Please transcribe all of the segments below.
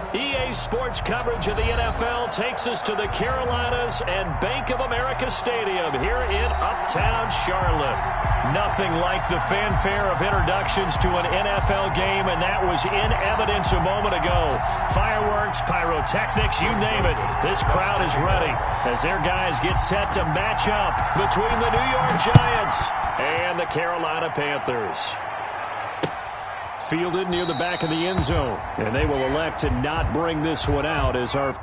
EA Sports coverage of the NFL takes us to the Carolinas and Bank of America Stadium here in Uptown Charlotte. Nothing like the fanfare of introductions to an NFL game, and that was in evidence a moment ago. Fireworks, pyrotechnics, you name it. This crowd is ready as their guys get set to match up between the New York Giants and the Carolina Panthers. Fielded near the back of the end zone, and they will elect to not bring this one out as our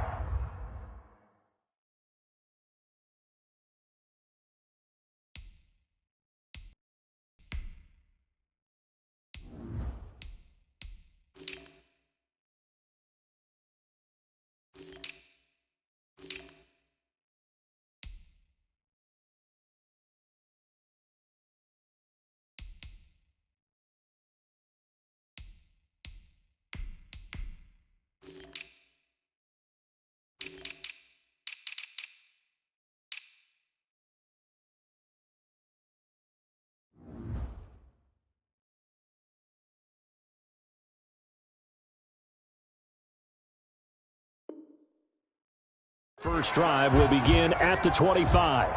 first drive will begin at the 25.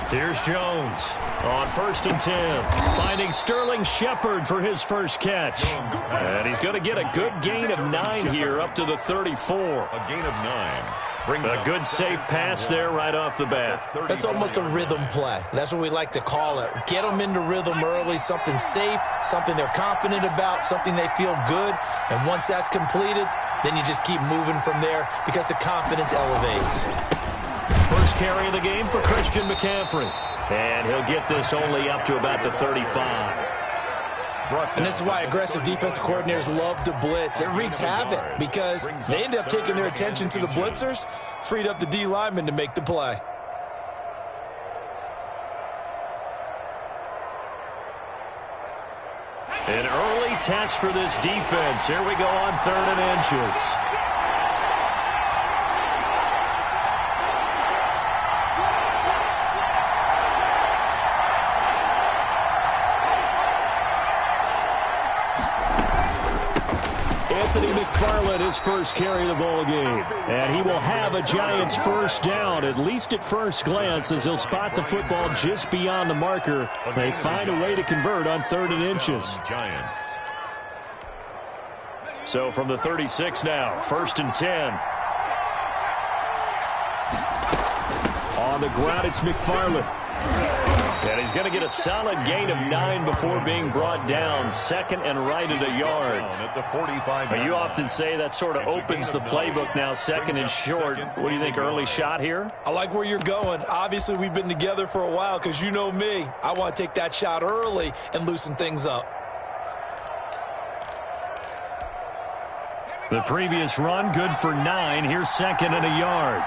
Here's Jones on 1st and 10, finding Sterling Shepard for his first catch. And he's going to get a good gain of 9 here up to the 34. A gain of 9. A good safe pass there right off the bat. That's almost a rhythm play. That's what we like to call it. Get them into rhythm early, something safe, something they're confident about, something they feel good. And once that's completed, then you just keep moving from there because the confidence elevates. First carry of the game for Christian McCaffrey. And he'll get this only up to about the 35. And this is why aggressive defensive coordinators love to blitz. It wreaks havoc because they end up taking their attention to the blitzers, freed up the D lineman to make the play. An early test for this defense. Here we go on 3rd and inches. McFarland his first carry of the ball game. And he will have a Giants first down, at least at first glance, as he'll spot the football just beyond the marker. They find a way to convert on 3rd and inches. Giants. So from the 36 now, 1st and 10. On the ground, it's McFarland. And he's going to get a solid gain of 9 before being brought down. 2nd and right at a yard. At the 45. But you often say that sort of opens the playbook now, 2nd and short. What do you think, early shot here? I like where you're going. Obviously, we've been together for a while because you know me. I want to take that shot early and loosen things up. The previous run, good for 9. Here's 2nd and a yard.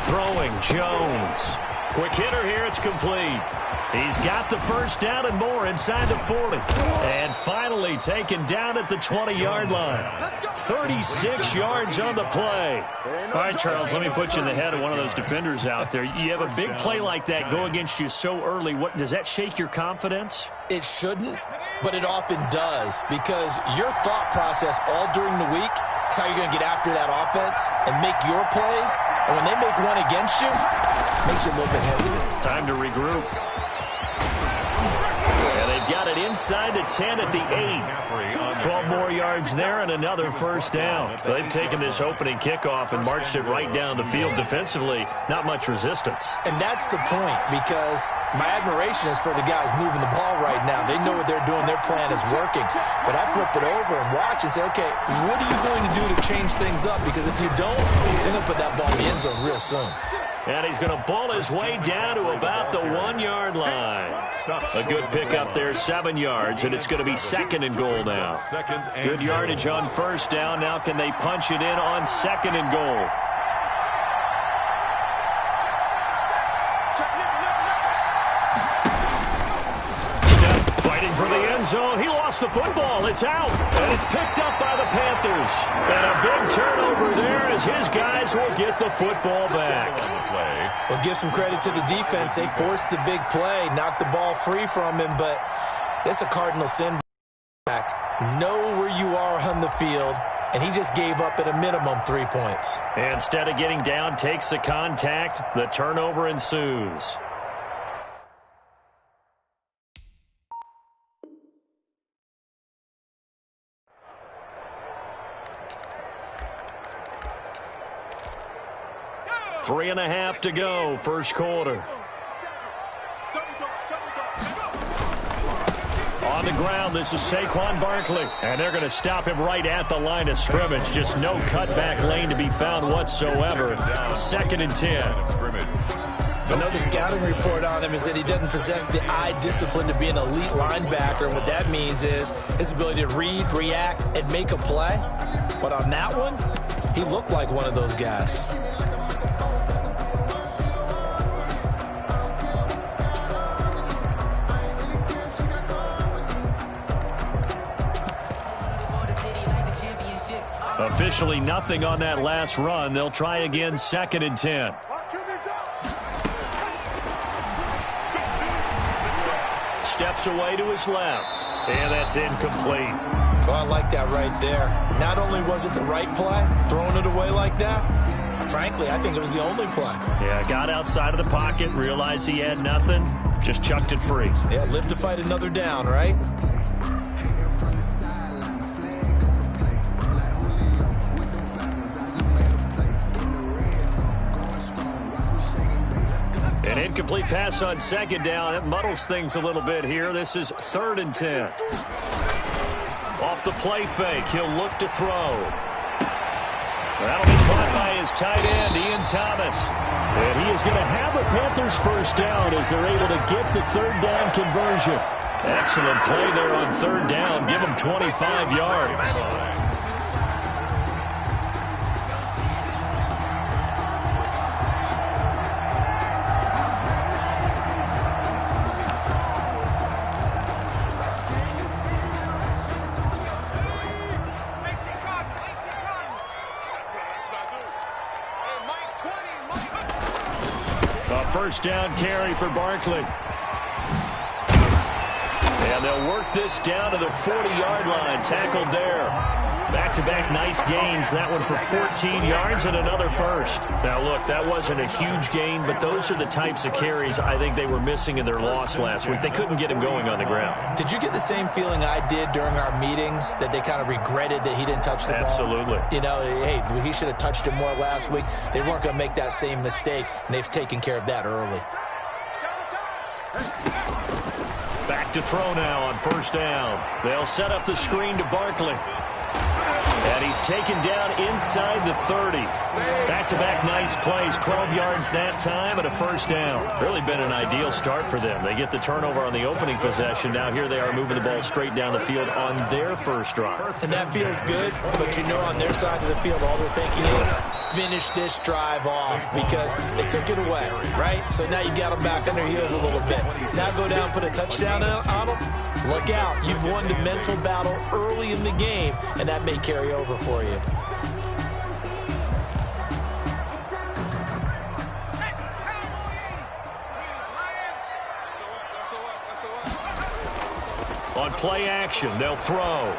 Throwing, Jones. Quick hitter here, it's complete. He's got the first down and more inside the 40. And finally taken down at the 20-yard line. 36 yards on the play. All right, Charles, let me put you in the head of one of those defenders out there. You have a big play like that go against you so early. What does that shake your confidence? It shouldn't, but it often does because your thought process all during the week is how you're going to get after that offense and make your plays. And when they make one against you, it makes you a little bit hesitant. Time to regroup. And they've got it inside the 10 at the 8. 12 more yards there and another first down. They've taken this opening kickoff and marched it right down the field defensively. Not much resistance. And that's the point because my admiration is for the guys moving the ball right now. They know what they're doing. Their plan is working. But I flip it over and watch and say, okay, what are you going to do to change things up? Because if you don't, they're going to put that ball in the end zone real soon. And he's going to bull his way down to about the 1-yard line. A good pickup there, 7 yards, and it's going to be 2nd and goal now. Good yardage on 1st down. Now can they punch it in on 2nd and goal? For the end zone, he lost the football. It's out, and it's picked up by the Panthers. And a big turnover there as his guys will get the football back. Well, give some credit to the defense. They forced the big play, knocked the ball free from him, but that's a cardinal sin. Know where you are on the field, and he just gave up at a minimum 3 points. Instead of getting down, takes the contact. The turnover ensues. Three and a half to go, first quarter. On the ground, this is Saquon Barkley. And they're going to stop him right at the line of scrimmage. Just no cutback lane to be found whatsoever. 2nd and 10. I know the scouting report on him is that he doesn't possess the eye discipline to be an elite linebacker. And what that means is his ability to read, react, and make a play. But on that one, he looked like one of those guys. Officially nothing on that last run. They'll try again, 2nd and 10. Steps away to his left. And that's incomplete. Well, I like that right there. Not only was it the right play, throwing it away like that, frankly, I think it was the only play. Yeah, got outside of the pocket, realized he had nothing, just chucked it free. Yeah, live to fight another down, right? An incomplete pass on 2nd down. That muddles things a little bit here. This is 3rd and 10. Off the play fake, he'll look to throw. That'll be caught by his tight end, Ian Thomas. And he is going to have the Panthers first down as they're able to get the 3rd down conversion. Excellent play there on 3rd down. Give him 25 yards. First down carry for Barkley. And they'll work this down to the 40-yard line. Tackled there. Back-to-back nice gains. That one for 14 yards and another first. Now, look, that wasn't a huge gain, but those are the types of carries I think they were missing in their loss last week. They couldn't get him going on the ground. Did you get the same feeling I did during our meetings, that they kind of regretted that he didn't touch the ball? Absolutely. You know, hey, he should have touched it more last week. They weren't going to make that same mistake, and they've taken care of that early. Back to throw now on 1st down. They'll set up the screen to Barkley. And he's taken down inside the 30. Back-to-back nice plays, 12 yards that time and a first down. Really been an ideal start for them. They get the turnover on the opening possession. Now here they are moving the ball straight down the field on their first drive. And that feels good, but you know on their side of the field all they're thinking is finish this drive off because they took it away, right? So now you got them back on their heels a little bit. Now go down, put a touchdown on them. Look out. You've won the mental battle early in the game, and that may carry over for you. On play action, they'll throw.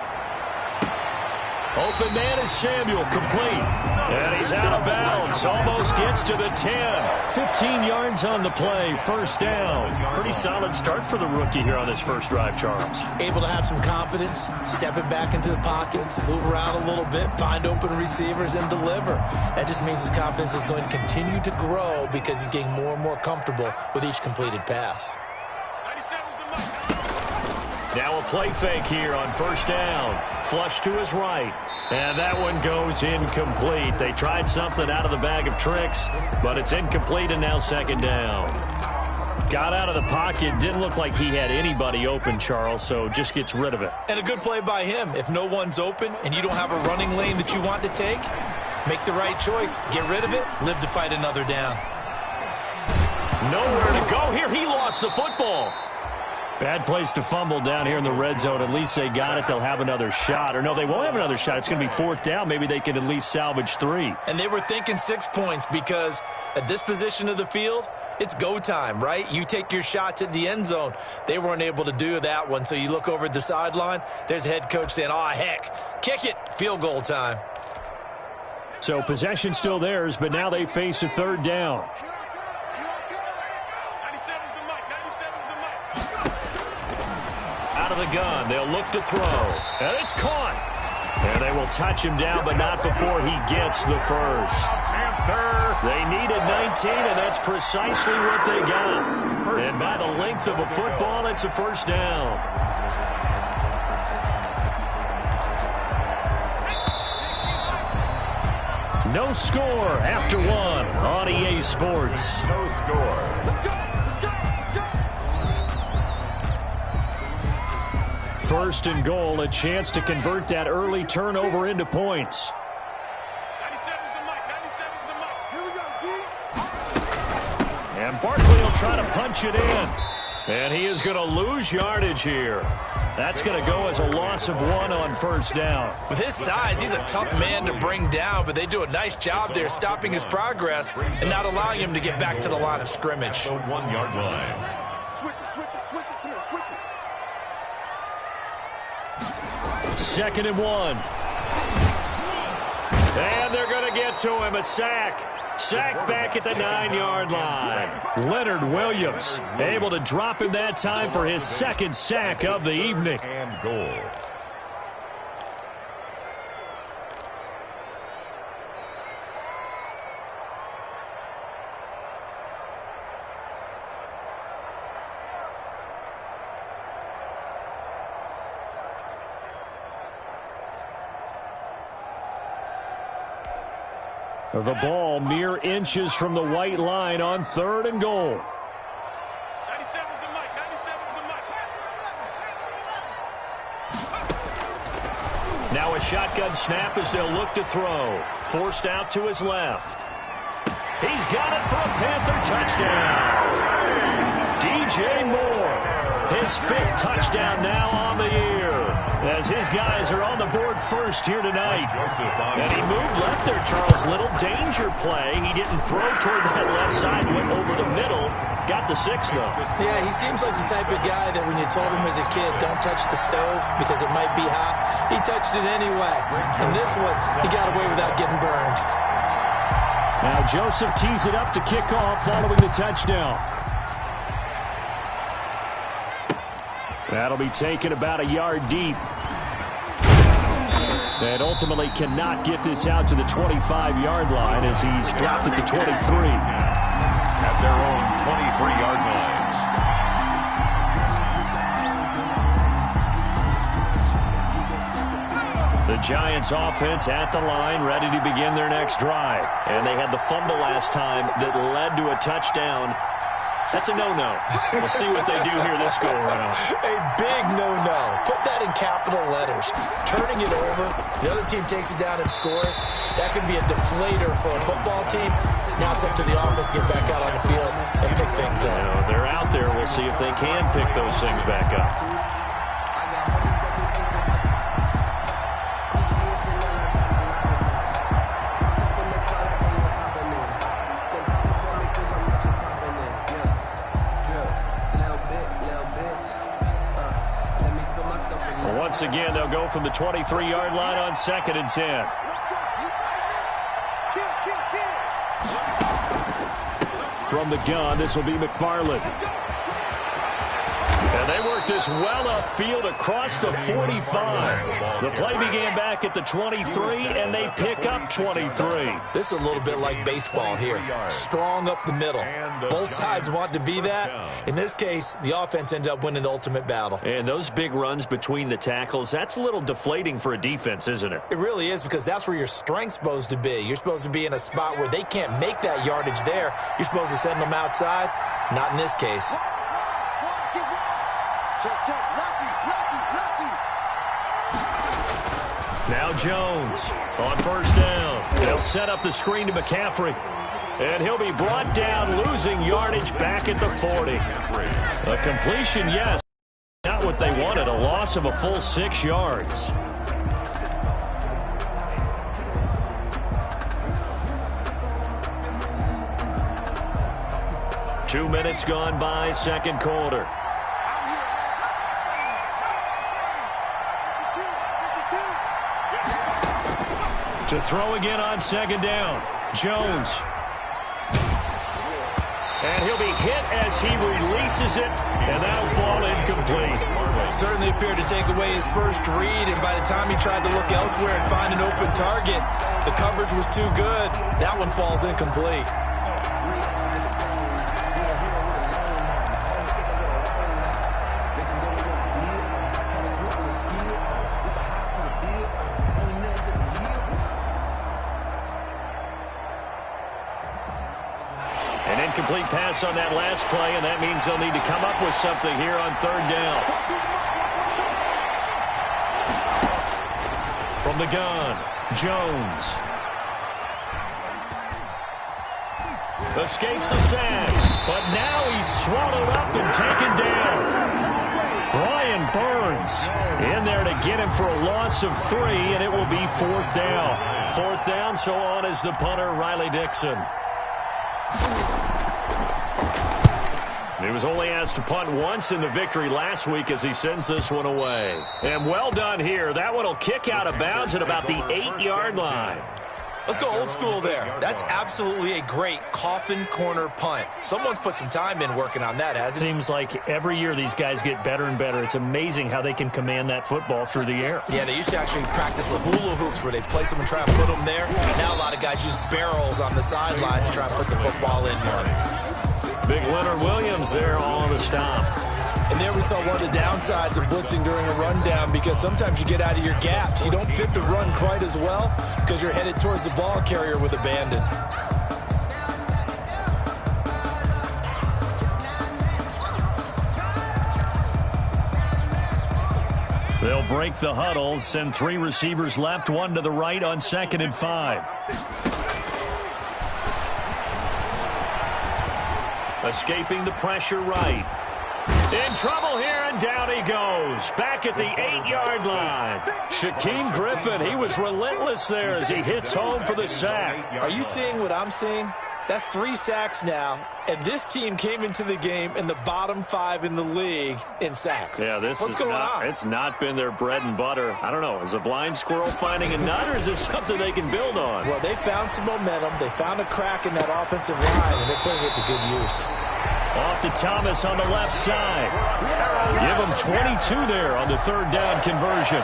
Open man is Samuel, complete. And he's out of bounds, almost gets to the 10. 15 yards on the play, first down. Pretty solid start for the rookie here on this first drive, Charles. Able to have some confidence, step it back into the pocket, move around a little bit, find open receivers, and deliver. That just means his confidence is going to continue to grow because he's getting more and more comfortable with each completed pass. Now a play fake here on first down. Flush to his right. And that one goes incomplete. They tried something out of the bag of tricks, but it's incomplete and now second down. Got out of the pocket. Didn't look like he had anybody open, Charles, so just gets rid of it. And a good play by him. If no one's open and you don't have a running lane that you want to take, make the right choice. Get rid of it. Live to fight another down. Nowhere to go here. He lost the football. Bad place to fumble down here in the red zone. At least they got it. They'll have another shot. Or no, they won't have another shot. It's going to be fourth down. Maybe they can at least salvage 3. And they were thinking 6 points because at this position of the field, it's go time, right? You take your shots at the end zone. They weren't able to do that one. So you look over at the sideline. There's the head coach saying, oh, heck, kick it. Field goal time. So possession still theirs, but now they face a third down. Out of the gun, they'll look to throw. And it's caught. And they will touch him down, but not before he gets the first. They needed 19, and that's precisely what they got. And by the length of a football, it's a first down. No score after 1 on EA Sports. No score. First and goal, a chance to convert that early turnover into points. And Barkley will try to punch it in. And he is going to lose yardage here. That's going to go as a loss of 1 on first down. With his size, he's a tough man to bring down, but they do a nice job there stopping his progress and not allowing him to get back to the line of scrimmage. The 1 yard line. Switch it. Come here, switch it. Second and 1. And they're going to get to him. A sack. Sack back at the 9-yard line. Leonard Williams able to drop him that time for his second sack of the evening. And goal. The ball mere inches from the white line on third and goal. 97's the mic. 97's the mic. Now a shotgun snap as they'll look to throw. Forced out to his left. He's got it for a Panther touchdown. DJ Moore, his 5th touchdown now on the year, as his guys are on the board first here tonight. And he moved left there, Charles. Little danger play. He didn't throw toward that left side, went over the middle. Got the 6, though. Yeah, he seems like the type of guy that when you told him as a kid, don't touch the stove because it might be hot, he touched it anyway. And this one, he got away without getting burned. Now Joseph tees it up to kick off following the touchdown. That'll be taken about a yard deep. And ultimately cannot get this out to the 25-yard line as he's dropped at the 23. At their own 23-yard line. The Giants offense at the line, ready to begin their next drive. And they had the fumble last time that led to a touchdown. That's a no-no. We'll see what they do here this go-around. A big no-no. Put that in capital letters. Turning it over, the other team takes it down and scores. That could be a deflator for a football team. Now it's up to the offense to get back out on the field and pick things up. You know, they're out there. We'll see if they can pick those things back up. Once again, they'll go from the 23-yard line on 2nd and 10. From the gun, this will be McFarland. And they work this well upfield across the 45. The play began back at the 23, and they pick up 23. This is a little bit like baseball here. Strong up the middle. Both sides want to be that. In this case, the offense ended up winning the ultimate battle. And those big runs between the tackles, that's a little deflating for a defense, isn't it? It really is, because that's where your strength's supposed to be. You're supposed to be in a spot where they can't make that yardage there. You're supposed to send them outside. Not in this case. Now Jones on first down. They'll set up the screen to McCaffrey. And he'll be brought down, losing yardage back at the 40. A completion, yes. Not what they wanted, a loss of a full 6 yards. Two minutes gone by, second quarter. To throw again on second down. Jones. And he'll be hit as he releases it, and that'll fall incomplete. Certainly appeared to take away his first read, and by the time he tried to look elsewhere and find an open target, the coverage was too good. That one falls incomplete. Incomplete pass on that last play, and that means they'll need to come up with something here on third down. From the gun, Jones. Escapes the sack, but now he's swallowed up and taken down. Brian Burns in there to get him for a loss of 3, and it will be fourth down. Fourth down, so on is the punter, Riley Dixon. He was only asked to punt once in the victory last week as he sends this one away. And well done here. That one will kick out of bounds at about the 8-yard line. Let's go old school there. That's absolutely a great coffin corner punt. Someone's put some time in working on that, hasn't it? Seems like every year these guys get better and better. It's amazing how they can command that football through the air. Yeah, they used to actually practice with hula hoops where they place them and try and put them there. Now a lot of guys use barrels on the sidelines to try and put the football in one. Big Leonard Williams there on the stop. And there we saw one of the downsides of blitzing during a rundown, because sometimes you get out of your gaps. You don't fit the run quite as well because you're headed towards the ball carrier with abandon. They'll break the huddle, send 3 receivers left, 1 to the right on 2nd and 5. Escaping the pressure right. In trouble here, and down he goes. Back at the 8-yard line. Shaquem Griffin, he was relentless there as he hits home for the sack. Are you seeing what I'm seeing? That's 3 sacks now, and this team came into the game in the bottom 5 in the league in sacks. Yeah, What's going on? It's not been their bread and butter. I don't know. Is a blind squirrel finding a nut, or is this something they can build on? Well, they found some momentum. They found a crack in that offensive line, and they're putting it to good use. Off to Thomas on the left side. Give him 22 there on the third down conversion.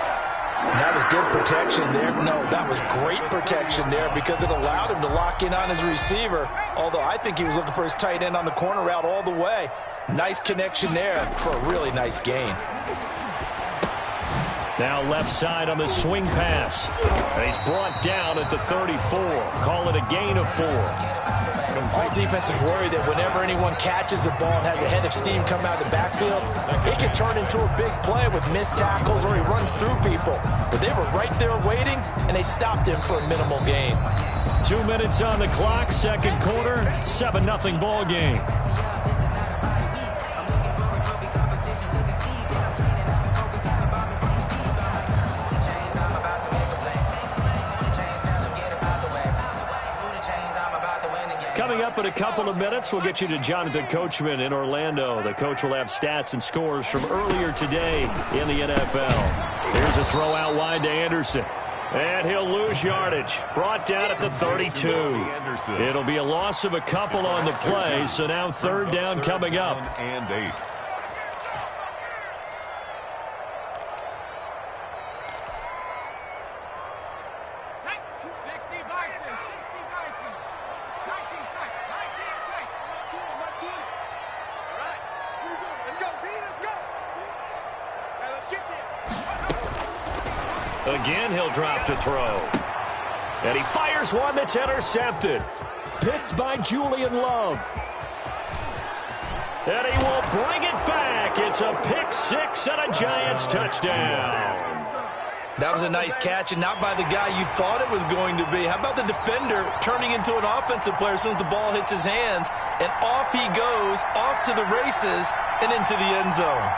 And that was good protection there. No, that was great protection there because it allowed him to lock in on his receiver, although I think he was looking for his tight end on the corner route all the way. Nice connection there for a really nice gain. Now left side on the swing pass. And he's brought down at the 34. Call it a gain of 4. All defenses worry that whenever anyone catches the ball and has a head of steam come out of the backfield, it can turn into a big play with missed tackles or he runs through people. But they were right there waiting, and they stopped him for a minimal gain. 2 minutes on the clock, second quarter, 7-0 ball game. Coming up in a couple of minutes, we'll get you to Jonathan Coachman in Orlando. The coach will have stats and scores from earlier today in the NFL. Here's a throw out wide to Anderson. And he'll lose yardage. Brought down at the 32. It'll be a loss of a couple on the play, so now third down coming up. And 8. Again, he'll drop to throw. And he fires one that's intercepted. Picked by Julian Love. And he will bring it back. It's a pick six and a Giants touchdown. That was a nice catch, and not by the guy you thought it was going to be. How about the defender turning into an offensive player as soon as the ball hits his hands, and off he goes, off to the races, and into the end zone.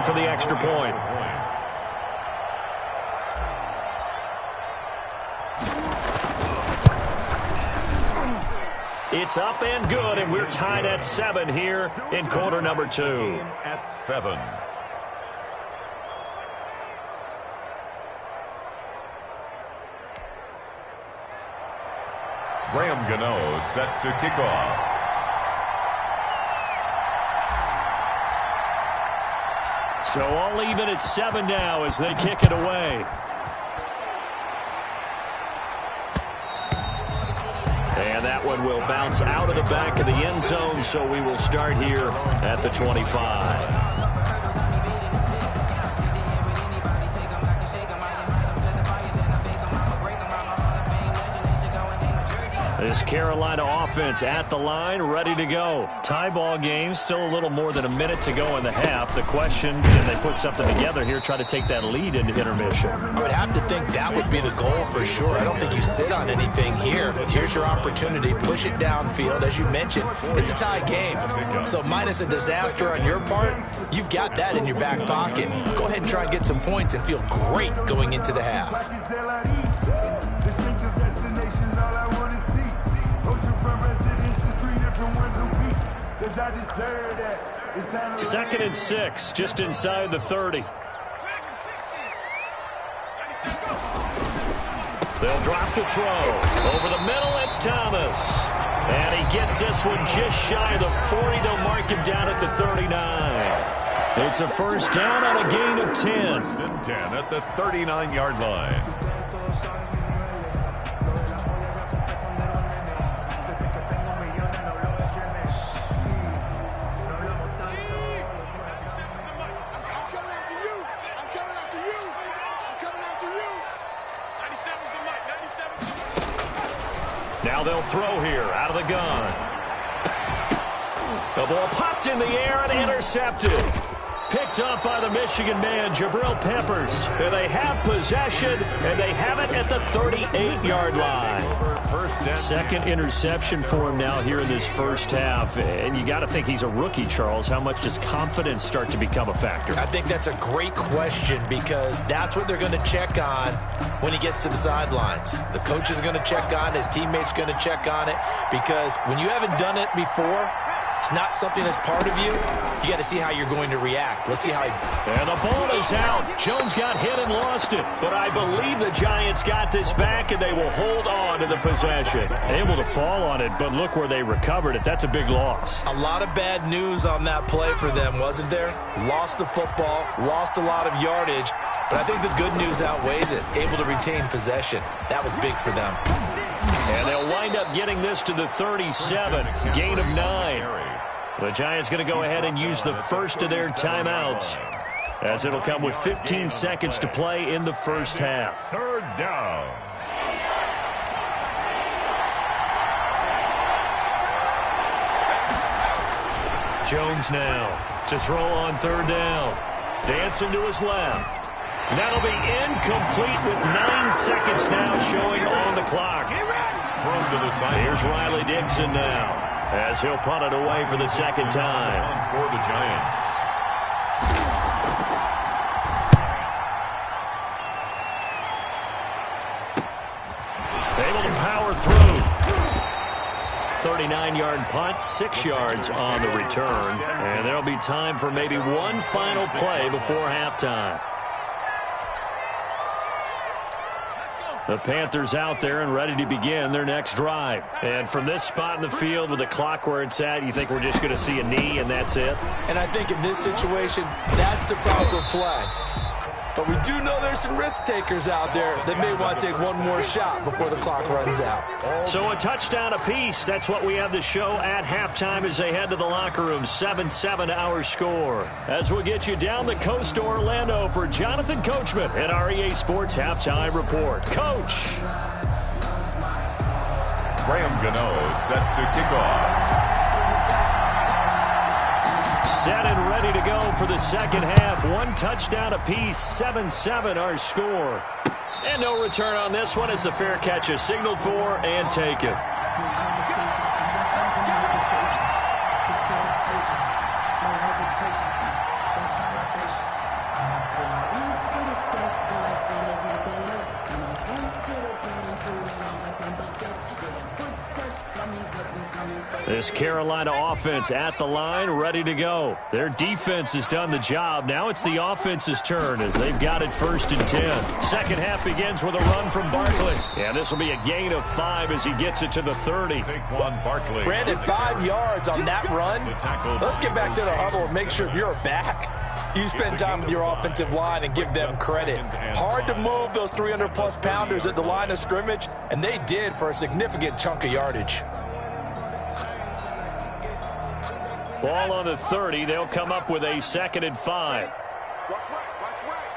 For the extra point. It's up and good, and we're tied at 7 here in quarter number 2. At 7. Graham Gano set to kick off. So all even at 7 now as they kick it away. And that one will bounce out of the back of the end zone, so we will start here at the 25. This Carolina offense at the line, ready to go. Tie ball game, still a little more than a minute to go in the half. The question, can they put something together here, try to take that lead into intermission? I would have to think that would be the goal for sure. I don't think you sit on anything here. Here's your opportunity. Push it downfield. As you mentioned, it's a tie game. So minus a disaster on your part, you've got that in your back pocket. Go ahead and try and get some points and feel great going into the half. Second and 6, just inside the 30. They'll drop to throw. Over the middle, it's Thomas. And he gets this one just shy of the 40. They'll mark him down at the 39. It's a first down on a gain of 10. First and 10 at the 39-yard line. Now they'll throw here out of the gun. The ball popped in the air and intercepted. Picked up by the Michigan man, Jabril Peppers. And they have possession, and they have it at the 38-yard line. Second interception for him now here in this first half. And you got to think he's a rookie, Charles. How much does confidence start to become a factor? I think that's a great question because that's what they're going to check on when he gets to the sidelines. The coach is going to check on, his teammates going to check on it, because when you haven't done it before, it's not something that's part of you. You got to see how you're going to react. Let's see how he... And the ball is out. Jones got hit and lost it. But I believe the Giants got this back, and they will hold on to the possession. Able to fall on it, but look where they recovered it. That's a big loss. A lot of bad news on that play for them, wasn't there? Lost the football, lost a lot of yardage, but I think the good news outweighs it. Able to retain possession. That was big for them. And they'll wind up getting this to the 37. Gain of 9. The Giants going to go ahead and use the first of their timeouts, as it'll come with 15 seconds to play in the first half. Third down. Jones now to throw on third down. Dancing to his left. That'll be incomplete with 9 seconds now showing on the clock. Thrown to the side. Here's Riley Dixon now, as he'll punt it away for the second time. For the Giants. Able to power through. 39-yard punt, 6 yards on the return. And there'll be time for maybe one final play before halftime. The Panthers out there and ready to begin their next drive. And from this spot in the field with the clock where it's at, you think we're just going to see a knee and that's it? And I think in this situation, that's the proper play. But we do know there's some risk takers out there that may want to take one more shot before the clock runs out. So a touchdown apiece. That's what we have the show at halftime as they head to the locker room. 7-7 our score. As we'll get you down the coast to Orlando for Jonathan Coachman at our EA Sports Halftime Report. Coach. Graham Gano set to kick off. Set and ready to go for the second half. One touchdown apiece, 7-7 our score. And no return on this one as the fair catch is signaled for and taken. This Carolina offense at the line, ready to go. Their defense has done the job. Now it's the offense's turn as they've got it 1st and 10. Second half begins with a run from Barkley. And this will be a gain of 5 as he gets it to the 30. Brandon, 5 yards on that run. Let's get back to the huddle and make sure if you're back, you spend time with your offensive line and give them credit. Hard to move those 300-plus pounders at the line of scrimmage, and they did for a significant chunk of yardage. Ball on the 30. They'll come up with a 2nd and 5. Watch right, watch right.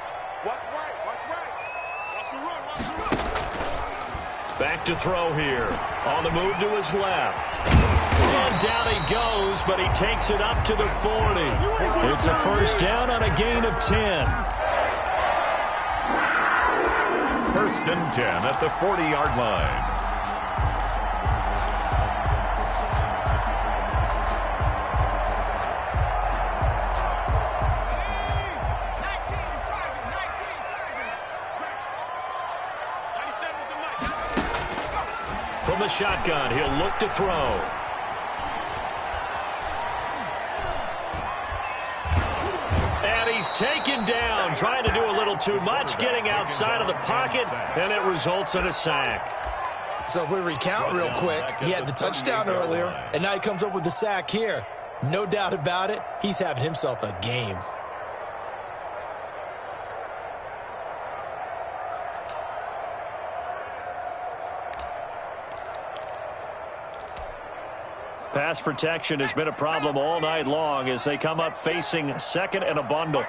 Watch right, watch right. Watch the run, watch the run. Back to throw here. On the move to his left. And down he goes, but he takes it up to the 40. It's a first down on a gain of 10. 1st and 10 at the 40-yard line. From the shotgun, he'll look to throw. And he's taken down, trying to do a little too much, getting outside of the pocket, and it results in a sack. So if we recount real quick, he had the touchdown earlier, and now he comes up with the sack here. No doubt about it, he's having himself a game. Pass protection has been a problem all night long as they come up facing 2nd and a bundle.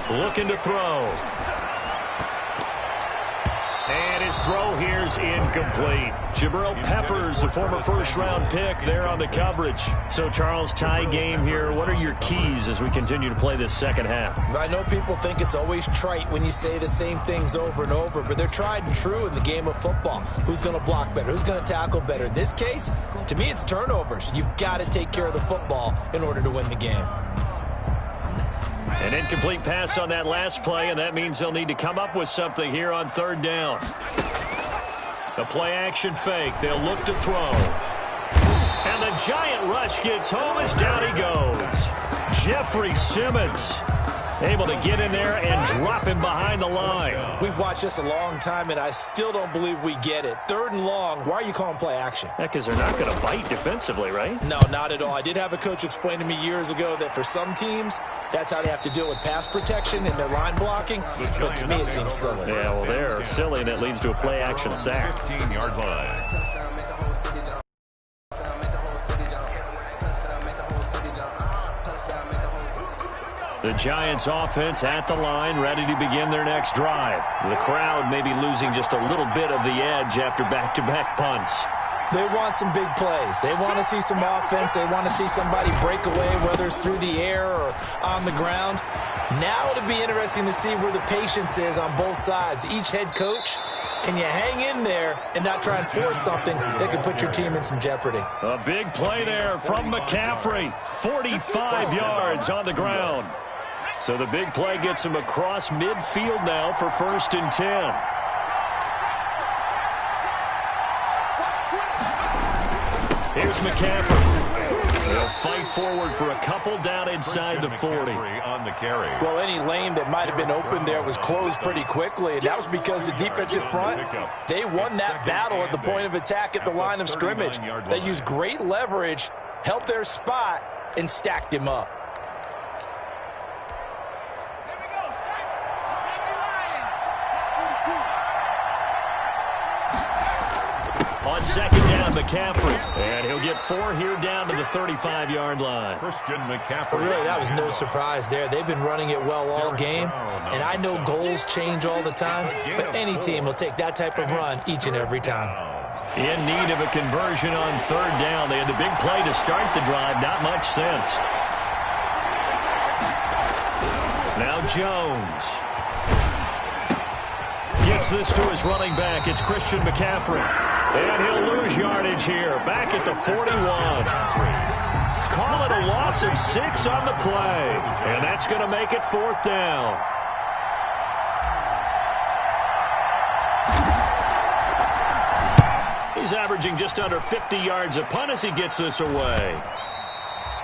Looking to throw. And his throw here's incomplete. Jabril Peppers, a former first-round pick, there on the coverage. So, Charles, tie game here. What are your keys as we continue to play this second half? I know people think it's always trite when you say the same things over and over, but they're tried and true in the game of football. Who's going to block better? Who's going to tackle better? In this case, to me, it's turnovers. You've got to take care of the football in order to win the game. An incomplete pass on that last play, and that means they'll need to come up with something here on 3rd down. The play-action fake. They'll look to throw. And the giant rush gets home as down he goes. Jeffrey Simmons able to get in there and drop him behind the line. We've watched this a long time, and I still don't believe we get it. 3rd and long, why are you calling play action? Yeah, because they're not going to bite defensively, right? No, not at all. I did have a coach explain to me years ago that for some teams, that's how they have to deal with pass protection and their line blocking. But to me, it seems silly. Yeah, well, they're silly, and it leads to a play-action sack. 15-yard line. The Giants offense at the line, ready to begin their next drive. The crowd may be losing just a little bit of the edge after back-to-back punts. They want some big plays. They want to see some offense. They want to see somebody break away, whether it's through the air or on the ground. Now it'll be interesting to see where the patience is on both sides. Each head coach, can you hang in there and not try and force something that could put your team in some jeopardy? A big play there from McCaffrey. 45 yards on the ground. So the big play gets him across midfield now for 1st and 10. Here's McCaffrey. They'll fight forward for a couple down inside the 40. On the carry. Well, any lane that might have been open there was closed pretty quickly, and that was because the defensive front, they won that battle at the point of attack at the line of scrimmage. They used great leverage, held their spot, and stacked him up. On second down, McCaffrey. And he'll get 4 here down to the 35-yard line. Christian McCaffrey. But really, that was no surprise there. They've been running it well all game. And I know goals change all the time, but any team will take that type of run each and every time. In need of a conversion on third down. They had the big play to start the drive. Not much sense. Now Jones. Gets this to his running back. It's Christian McCaffrey. And he'll lose yardage here. Back at the 41. Call it a loss of 6 on the play. And that's going to make it 4th down. He's averaging just under 50 yards a punt as he gets this away.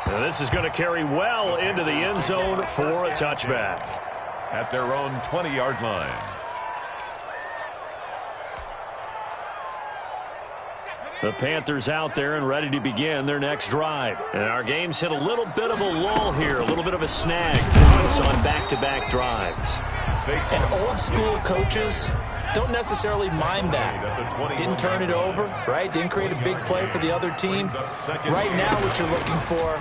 And this is going to carry well into the end zone for a touchback. At their own 20-yard line. The Panthers out there and ready to begin their next drive. And our game's hit a little bit of a lull here, a little bit of a snag. Punts on back-to-back drives. And old-school coaches don't necessarily mind that. Didn't turn it over, right? Didn't create a big play for the other team. Right now what you're looking for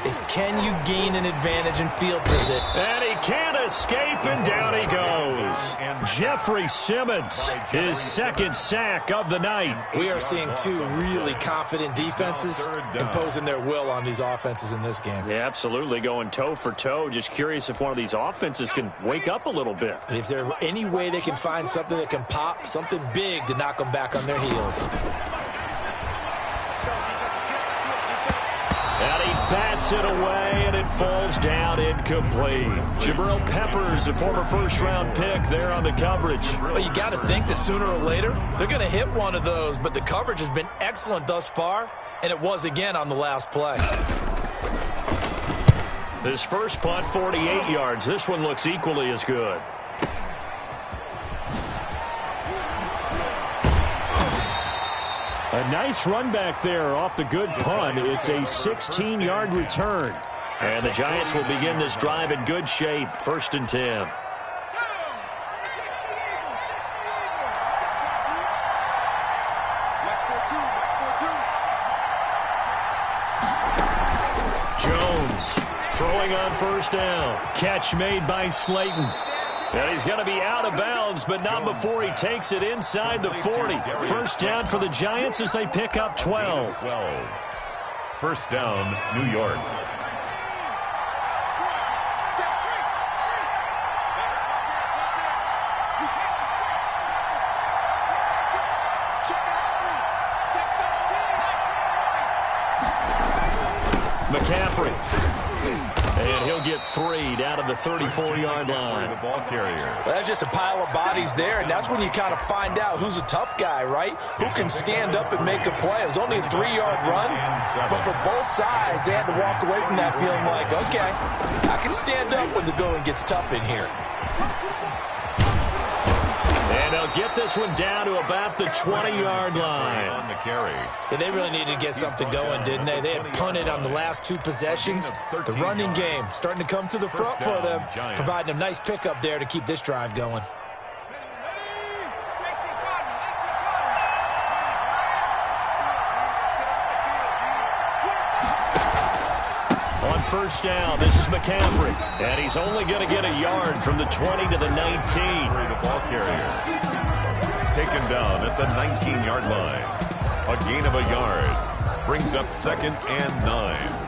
is, can you gain an advantage in field visit? And he can't escape, and down he goes. Jeffrey Simmons, his 2nd sack of the night. We are seeing 2 really confident defenses imposing their will on these offenses in this game. Yeah, absolutely, going toe for toe. Just curious if one of these offenses can wake up a little bit. Is there any way they can find something that can pop, something big to knock them back on their heels? And he bats it away, and it falls down incomplete. Jabril Peppers, a former first-round pick, there on the coverage. Well, you got to think that sooner or later they're going to hit one of those, but the coverage has been excellent thus far, and it was again on the last play. His first punt, 48 yards. This one looks equally as good. A nice run back there off the good punt. It's a 16-yard return. And the Giants will begin this drive in good shape. 1st and 10. Jones throwing on 1st down. Catch made by Slayton. And he's going to be out of bounds, but not before he takes it inside the 40. 1st down for the Giants as they pick up 12. 1st down, New York. McCaffrey. And he'll get 3 down to the 34-yard line. The ball carrier. Well, that's just a pile of bodies there, and that's when you kind of find out who's a tough guy, right? Who can stand up and make a play. It was only a 3-yard run, but for both sides, they had to walk away from that feeling like, okay, I can stand up when the going gets tough in here. And they'll get this one down to about the 20-yard line. On the carry. Yeah, they really needed to get something going, didn't they? They had punted on the last 2 possessions. The running game starting to come to the front for them, providing a nice pickup there to keep this drive going. On 1st down, this is McCaffrey. And he's only going to get a yard from the 20 to the 19. The ball carrier. Taken down at the 19-yard line. A gain of a yard. Brings up 2nd and 9.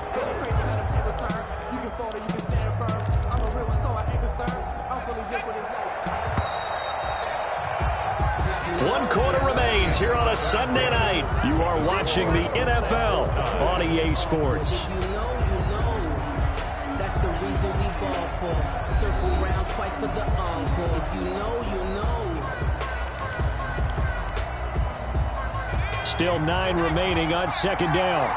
One quarter remains here on a Sunday night. You are watching the NFL on EA Sports. That's the reason we ball for. Circle round twice for the encore. If you know, you know. Still 9 remaining on 2nd down.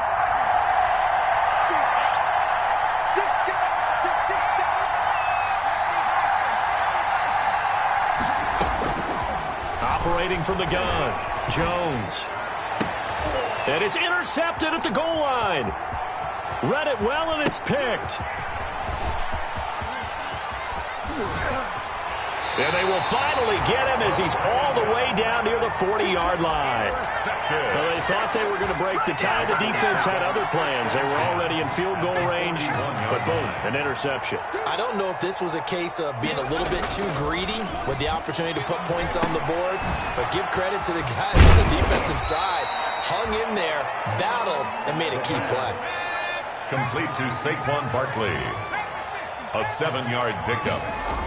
waiting from the gun. Jones. And it's intercepted at the goal line. Read it well, and it's picked. And they will finally get him as he's all the way down near the 40-yard line. So they thought they were going to break the tie. The defense had other plans. They were already in field goal range, but boom, an interception. I don't know if this was a case of being a little bit too greedy with the opportunity to put points on the board, but give credit to the guys on the defensive side. Hung in there, battled, and made a key play. Complete to Saquon Barkley. A 7-yard pickup.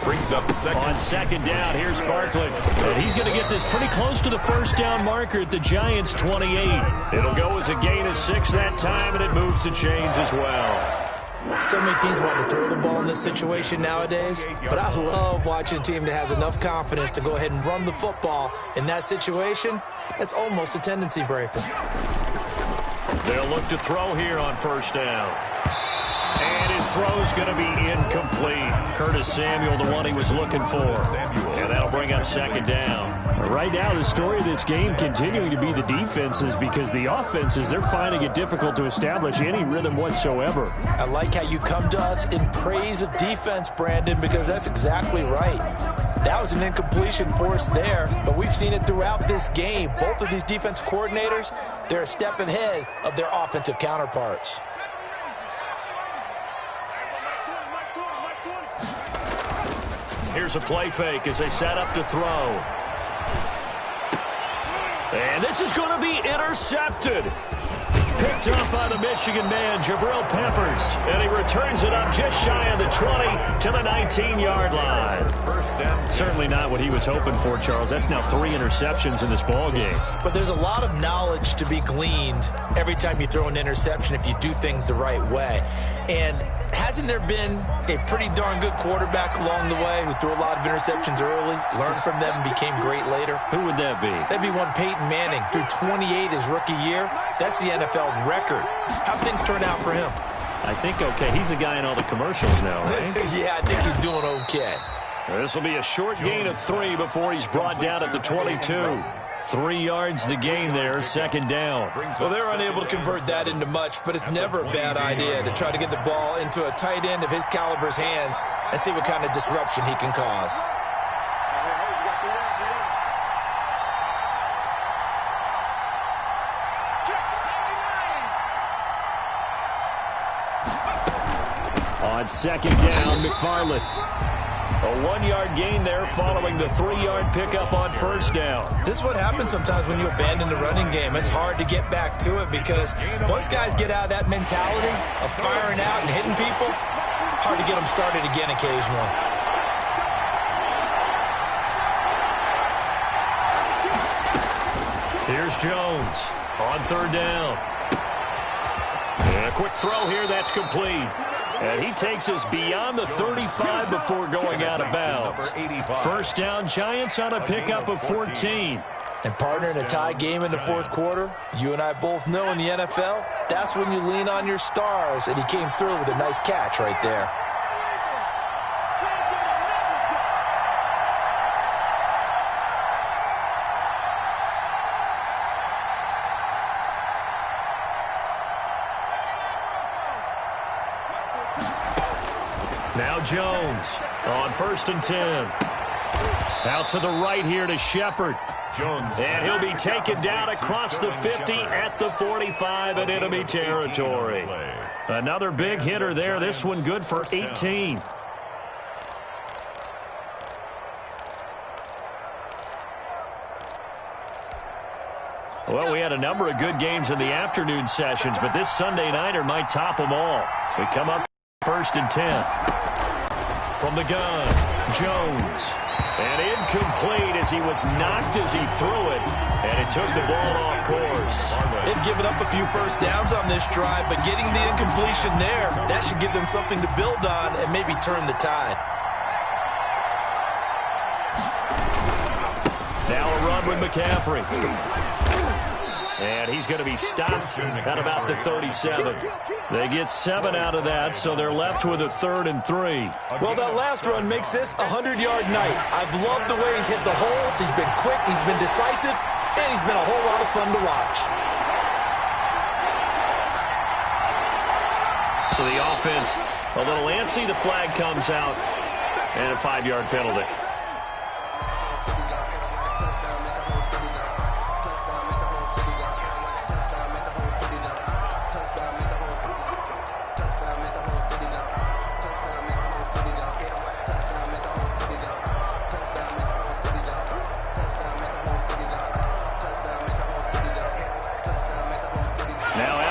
Brings up second. On second down, here's Barkley. And he's going to get this pretty close to the first down marker at the Giants' 28. It'll go as a gain of 6 that time, and it moves the chains as well. So many teams want to throw the ball in this situation nowadays, but I love watching a team that has enough confidence to go ahead and run the football. In that situation, that's almost a tendency breaker. They'll look to throw here on first down. And his throw's going to be incomplete. Curtis Samuel, the one he was looking for. And that'll bring up second down. Right now, the story of this game continuing to be the defenses, because the offenses, they're finding it difficult to establish any rhythm whatsoever. I like how you come to us in praise of defense, Brandon, because that's exactly right. That was an incompletion forced there, but we've seen it throughout this game. Both of these defense coordinators, they're a step ahead of their offensive counterparts. Here's a play fake as they set up to throw. And this is going to be intercepted. Picked up by the Michigan man, Jabril Peppers. And he returns it up just shy of the 20 to the 19-yard line. First down. Certainly not what he was hoping for, Charles. That's now 3 interceptions in this ball game. But there's a lot of knowledge to be gleaned every time you throw an interception if you do things the right way. And hasn't there been a pretty darn good quarterback along the way who threw a lot of interceptions early, learned from them, and became great later? Who would that be? That'd be one Peyton Manning. Threw 28 his rookie year. That's the NFL record. How'd things turn out for him? I think okay. He's a guy in all the commercials now, right? Yeah, I think he's doing okay. This will be a short gain of 3 before he's brought down at the 22. 3 yards the gain there, second down. Well, they're unable to convert that into much, but it's never a bad idea to try to get the ball into a tight end of his caliber's hands and see what kind of disruption he can cause. On second down, McFarland. A 1-yard gain there following the 3-yard pickup on first down. This is what happens sometimes when you abandon the running game. It's hard to get back to it because once guys get out of that mentality of firing out and hitting people, hard to get them started again occasionally. Here's Jones on third down. And a quick throw here, that's complete. And he takes us beyond the 35 before going out of bounds. First down, Giants on a pickup of 14. And partner, in a tie game in the fourth quarter, you and I both know in the NFL, that's when you lean on your stars. And he came through with a nice catch right there. Now Jones on first and 10. Out to the right here to Shepard. Jones. And he'll be taken down across the 50 at the 45 in enemy territory. Another big hitter there. This one good for 18. Well, we had a number of good games in the afternoon sessions, but this Sunday nighter might top them all. So we come up first and 10. From the gun, Jones. And incomplete as he was knocked as he threw it. And it took the ball off course. They've given up a few first downs on this drive, but getting the incompletion there, that should give them something to build on and maybe turn the tide. Now a run with McCaffrey. And he's going to be stopped at about the 37. They get 7 out of that, so they're left with a 3rd and 3. Well, that last run makes this a 100-yard night. I've loved the way he's hit the holes. He's been quick, he's been decisive, and he's been a whole lot of fun to watch. So the offense a little antsy. The flag comes out, and a 5-yard penalty.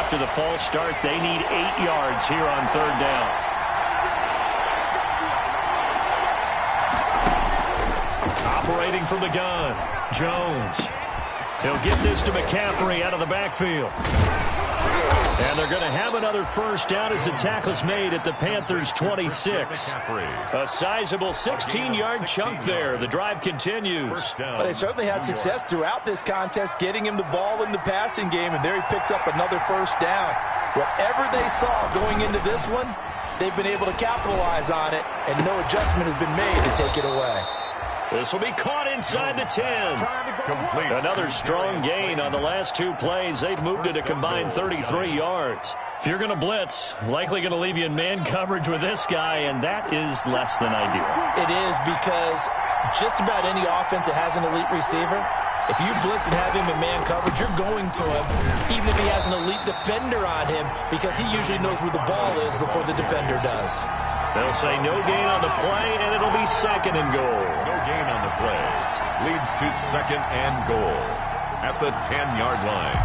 After the false start, they need 8 yards here on 3rd down. Operating from the gun, Jones. He'll get this to McCaffrey out of the backfield. And they're going to have another 1st down as the tackle's made at the Panthers' 26. A sizable 16-yard chunk there. The drive continues. But they certainly had success throughout this contest, getting him the ball in the passing game, and there he picks up another 1st down. Whatever they saw going into this one, they've been able to capitalize on it, and no adjustment has been made to take it away. This will be caught inside the 10. Complete. Another strong gain on the last 2 plays. They've moved it a combined 33 yards. If you're going to blitz, likely going to leave you in man coverage with this guy, and that is less than ideal. It is, because just about any offense that has an elite receiver, if you blitz and have him in man coverage, you're going to him, even if he has an elite defender on him, because he usually knows where the ball is before the defender does. They'll say no gain on the play, and it'll be 2nd and goal. No gain on the play. Leads to 2nd and goal at the 10-yard line.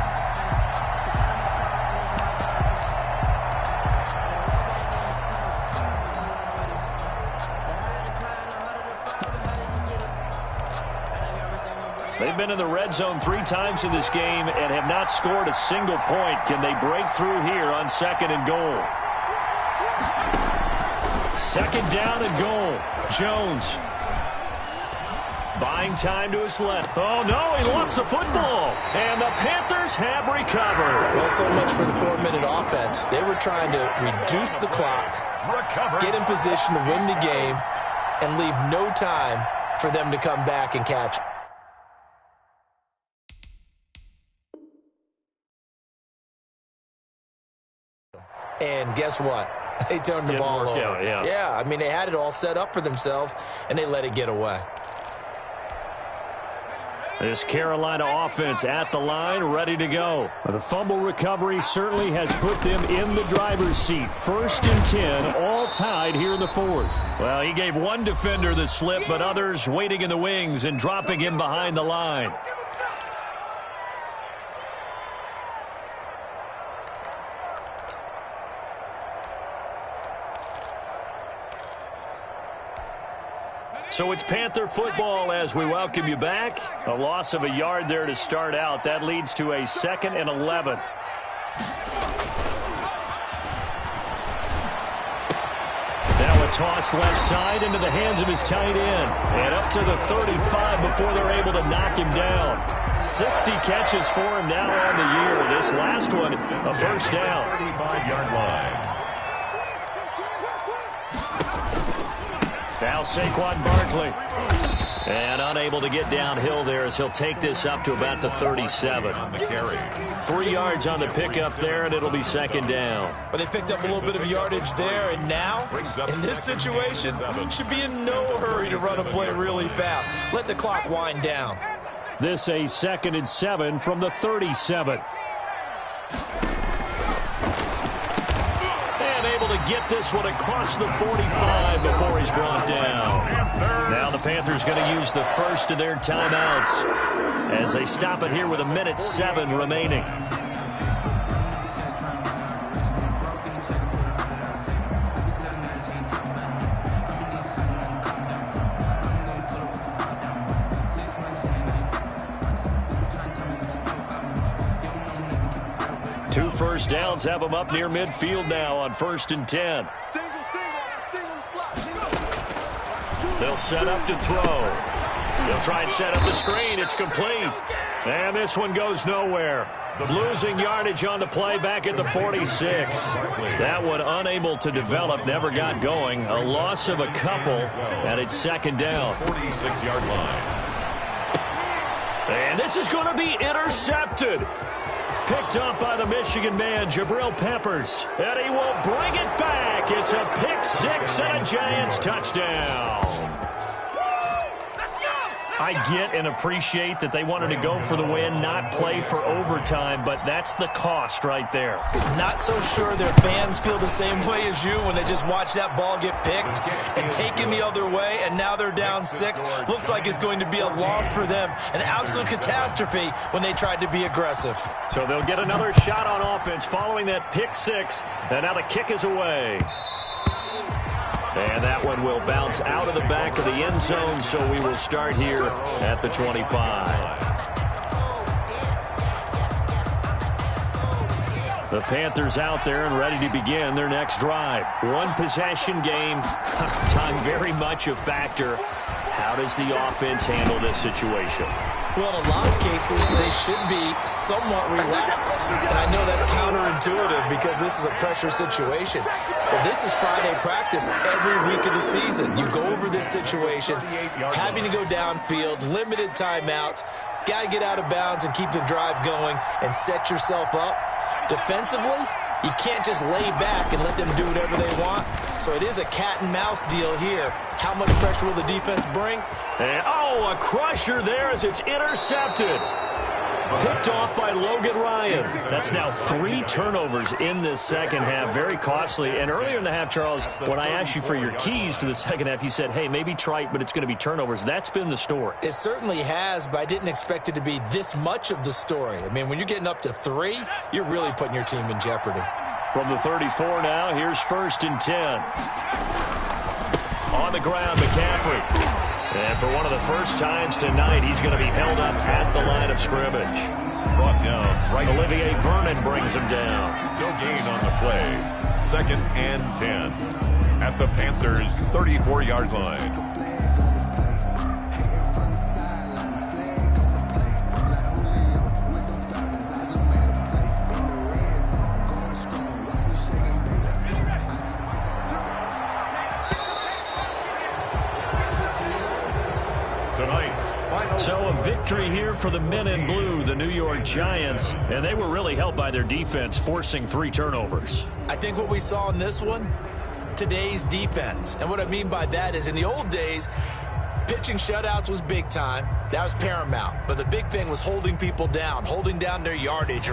They've been in the red zone 3 times in this game and have not scored a single point. Can they break through here on 2nd and goal? 2nd down and goal. Jones. Buying time to his left. Oh, no, he lost the football. And the Panthers have recovered. Well, so much for the 4-minute offense. They were trying to reduce the clock, get in position to win the game, and leave no time for them to come back and catch it. And guess what? They turned the ball over. Yeah, I mean, they had it all set up for themselves, and they let it get away. This Carolina offense at the line, ready to go. The fumble recovery certainly has put them in the driver's seat. 1st and 10, all tied here in the 4th. Well, he gave one defender the slip, but others waiting in the wings and dropping him behind the line. So it's Panther football as we welcome you back. A loss of a yard there to start out. That leads to a 2nd and 11. Now a toss left side into the hands of his tight end. And up to the 35 before they're able to knock him down. 60 catches for him now on the year. This last one, a 1st down. 35-yard line. Now Saquon Barkley. And unable to get downhill there as he'll take this up to about the 37. 3 yards on the pickup there, and it'll be 2nd down. But they picked up a little bit of yardage there, and now, in this situation, should be in no hurry to run a play really fast. Let the clock wind down. This a 2nd and 7 from the 37. To get this one across the 45 before he's brought down. Now the Panthers going to use the first of their timeouts as they stop it here with 1:07 remaining. Two 1st downs have them up near midfield now on 1st and 10. They'll set up to throw. They'll try and set up the screen. It's complete. And this one goes nowhere. Losing yardage on the play back at the 46. That one unable to develop, never got going. A loss of a couple, and it's second down. 46-yard line. And this is going to be intercepted. Picked up by the Michigan man, Jabril Peppers. And he will bring it back. It's a pick six and a Giants touchdown. I get and appreciate that they wanted to go for the win, not play for overtime, but that's the cost right there. Not so sure their fans feel the same way as you when they just watch that ball get picked and taken the other way, and now they're down 6. Looks like it's going to be a loss for them, an absolute catastrophe when they tried to be aggressive. So they'll get another shot on offense following that pick six, and now the kick is away. And that one will bounce out of the back of the end zone, so we will start here at the 25. The Panthers out there and ready to begin their next drive. One possession game, time very much a factor. How does the offense handle this situation? Well, in a lot of cases, they should be somewhat relaxed. And I know that's counterintuitive because this is a pressure situation. But this is Friday practice every week of the season. You go over this situation, having to go downfield, limited timeouts, got to get out of bounds and keep the drive going and set yourself up. Defensively, you can't just lay back and let them do whatever they want. So it is a cat and mouse deal here. How much pressure will the defense bring? And, a crusher there as it's intercepted. Picked off by Logan Ryan. That's now 3 turnovers in this second half. Very costly. And earlier in the half, Charles, when I asked you for your keys to the second half, you said, hey, maybe trite, but it's going to be turnovers. That's been the story. It certainly has, but I didn't expect it to be this much of the story. I mean, when you're getting up to 3, you're really putting your team in jeopardy. From the 34 now, here's 1st and 10. On the ground, McCaffrey. And for one of the first times tonight, he's going to be held up at the line of scrimmage. Brought down right. Olivier Vernon brings him down. No gain on the play. 2nd and 10 at the Panthers' 34-yard line. So a victory here for the men in blue, the New York Giants, and they were really helped by their defense, forcing 3 turnovers. I think what we saw in this one, today's defense. And what I mean by that is in the old days, pitching shutouts was big time. That was paramount. But the big thing was holding people down, holding down their yardage.